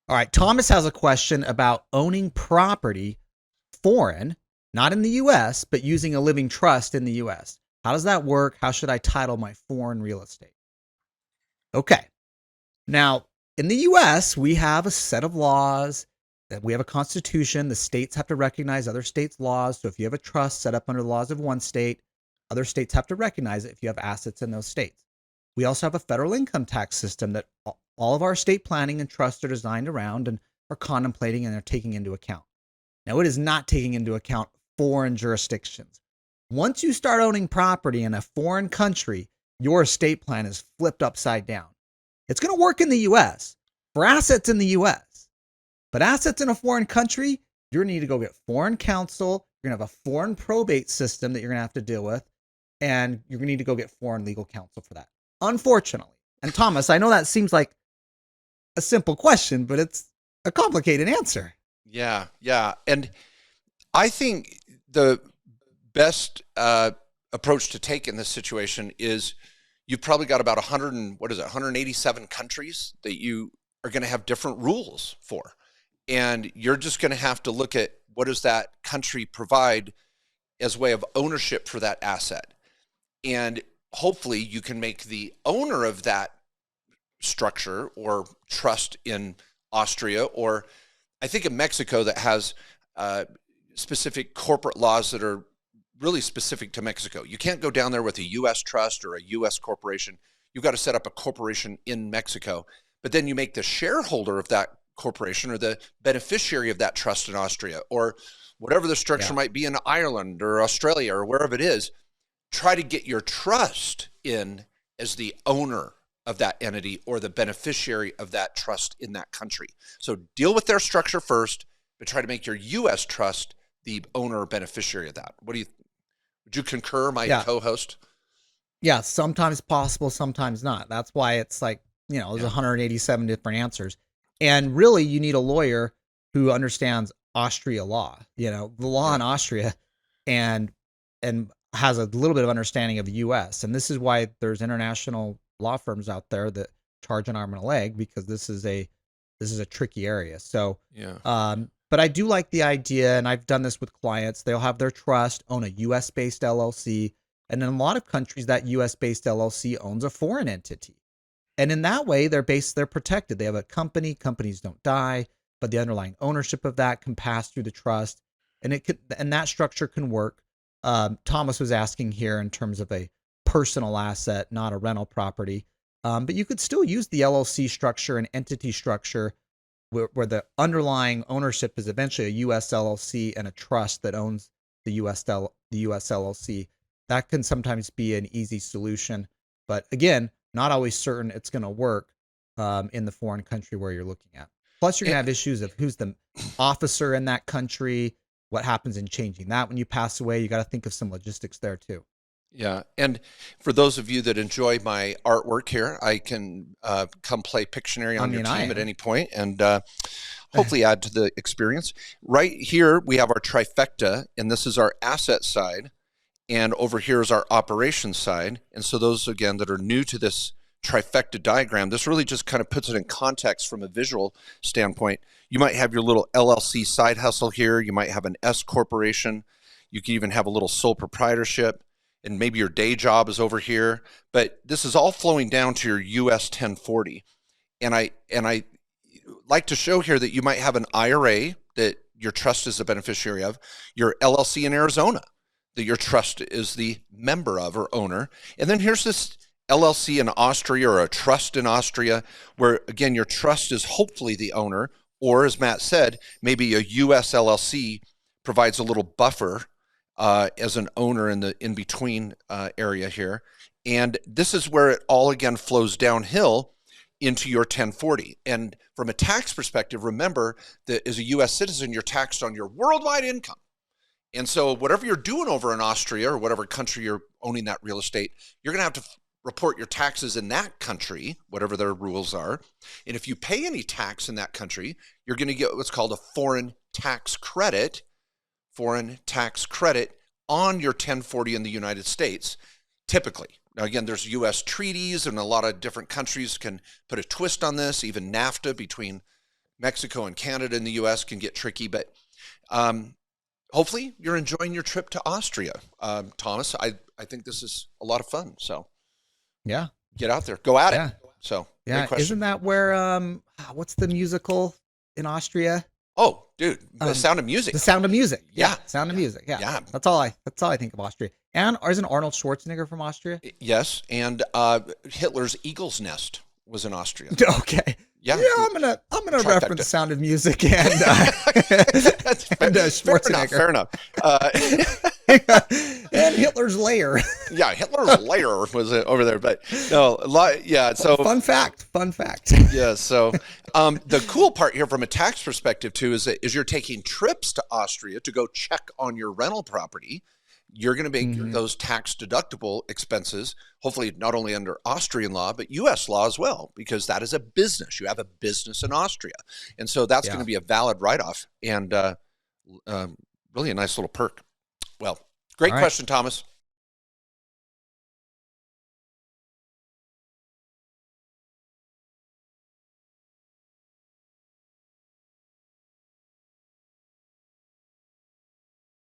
All right. Thomas has a question about owning property foreign, not in the US, but using a living trust in the US. How does that work? How should I title my foreign real estate? Okay. Now, in the US, we have a set of laws that we have a constitution. The states have to recognize other states' laws. So if you have a trust set up under the laws of one state, other states have to recognize it if you have assets in those states. We also have a federal income tax system that all of our estate planning and trusts are designed around and are contemplating and are taking into account. Now, it is not taking into account foreign jurisdictions. Once you start owning property in a foreign country, your estate plan is flipped upside down. It's going to work in the US for assets in the US, but assets in a foreign country, you're going to need to go get foreign counsel. You're going to have a foreign probate system that you're going to have to deal with, and you're going to need to go get foreign legal counsel for that. Unfortunately. And Thomas, I know that seems like a simple question, but it's a complicated answer. Yeah, yeah. And I think the best approach to take in this situation is you've probably got about 187 countries that you are going to have different rules for. And you're just going to have to look at what does that country provide as way of ownership for that asset. And hopefully you can make the owner of that structure or trust in Austria, or I think in Mexico that has specific corporate laws that are really specific to Mexico. You can't go down there with a U.S. trust or a U.S. corporation. You've got to set up a corporation in Mexico, but then you make the shareholder of that corporation or the beneficiary of that trust in Austria, or whatever the structure might be in Ireland or Australia or wherever it is. Try to get your trust in as the owner of that entity or the beneficiary of that trust in that country. So deal with their structure first, but try to make your U.S. trust the owner or beneficiary of that. Would you concur, my co-host? Yeah, sometimes possible, sometimes not. That's why it's like, there's 187 different answers. And really, you need a lawyer who understands Austria law, the law in Austria, and has a little bit of understanding of the U.S. And this is why there's international law firms out there that charge an arm and a leg, because this is a tricky area. So, but I do like the idea, and I've done this with clients. They'll have their trust own a U.S. based LLC, and in a lot of countries, that U.S. based LLC owns a foreign entity, and in that way, they're protected. They have a company. Companies don't die, but the underlying ownership of that can pass through the trust, and that structure can work. Thomas was asking here in terms of a personal asset, not a rental property. But you could still use the LLC structure and entity structure where the underlying ownership is eventually a U.S. LLC and a trust that owns the U.S. LLC. That can sometimes be an easy solution. But again, not always certain it's going to work in the foreign country where you're looking at. Plus, you're going to have issues of who's the officer in that country, what happens in changing that when you pass away. You got to think of some logistics there too. Yeah. And for those of you that enjoy my artwork here, I can come play Pictionary on your team at any point and hopefully add to the experience. Right here, we have our trifecta, and this is our asset side. And over here is our operations side. And so those, again, that are new to this trifecta diagram, this really just kind of puts it in context from a visual standpoint. You might have your little LLC side hustle here. You might have an S corporation. You can even have a little sole proprietorship, and maybe your day job is over here. But this is all flowing down to your US 1040. And I like to show here that you might have an IRA that your trust is the beneficiary of, your LLC in Arizona that your trust is the member of or owner. And then here's this LLC in Austria or a trust in Austria where, again, your trust is hopefully the owner, or as Matt said, maybe a US LLC provides a little buffer as an owner in the in-between area here. And this is where it all, again, flows downhill into your 1040. And from a tax perspective, remember that as a U.S. citizen, you're taxed on your worldwide income. And so whatever you're doing over in Austria or whatever country you're owning that real estate, you're going to have to report your taxes in that country, whatever their rules are. And if you pay any tax in that country, you're going to get what's called a foreign tax credit on your 1040 in the United States, typically. Now, again, there's U.S. treaties, and a lot of different countries can put a twist on this, even NAFTA between Mexico and Canada and the U.S. can get tricky, but hopefully you're enjoying your trip to Austria, Thomas. I think this is a lot of fun. So yeah, get out there, go at it. So yeah, isn't that where what's the musical in Austria? Oh, dude, The Sound of Music. The Sound of Music. Yeah. Sound of Music. Yeah. Yeah. That's all I think of Austria. And isn't Arnold Schwarzenegger from Austria? Yes, and Hitler's Eagle's Nest was in Austria. Okay. Yeah. I'm gonna reference Sound of Music and Schwarzenegger. Fair enough. And Hitler's lair. Yeah, Hitler's lair was over there, but no, yeah. So fun fact. Yeah. So the cool part here, from a tax perspective, too, is that as you're taking trips to Austria to go check on your rental property, you're going to make those tax deductible expenses, hopefully not only under Austrian law, but U.S. law as well, because that is a business. You have a business in Austria. And so that's going to be a valid write-off and really a nice little perk. Well, great question, Thomas.